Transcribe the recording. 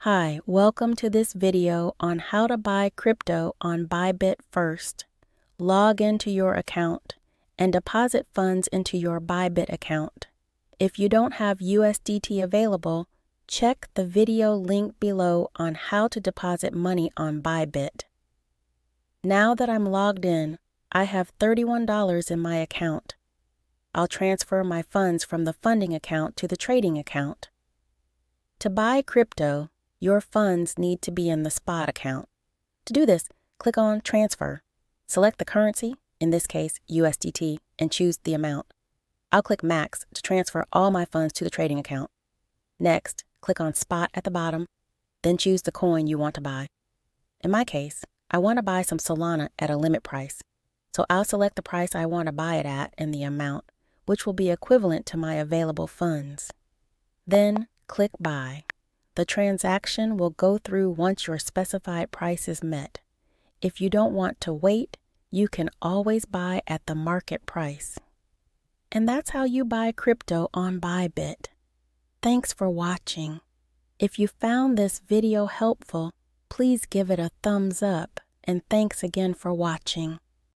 Hi, welcome to this video on how to buy crypto on Bybit first. Log into your account and deposit funds into your Bybit account. If you don't have USDT available, check the video link below on how to deposit money on Bybit. Now that I'm logged in, I have $31 in my account. I'll transfer my funds from the funding account to the trading account. To buy crypto, your funds need to be in the spot account. To do this, click on Transfer. Select the currency, in this case USDT, and choose the amount. I'll click Max to transfer all my funds to the trading account. Next, click on Spot at the bottom, then choose the coin you want to buy. In my case, I want to buy some Solana at a limit price, so I'll select the price I want to buy it at and the amount, which will be equivalent to my available funds. Then, click Buy. The transaction will go through once your specified price is met. If you don't want to wait, you can always buy at the market price. And that's how you buy crypto on Bybit. Thanks for watching. If you found this video helpful, please give it a thumbs up, and thanks again for watching.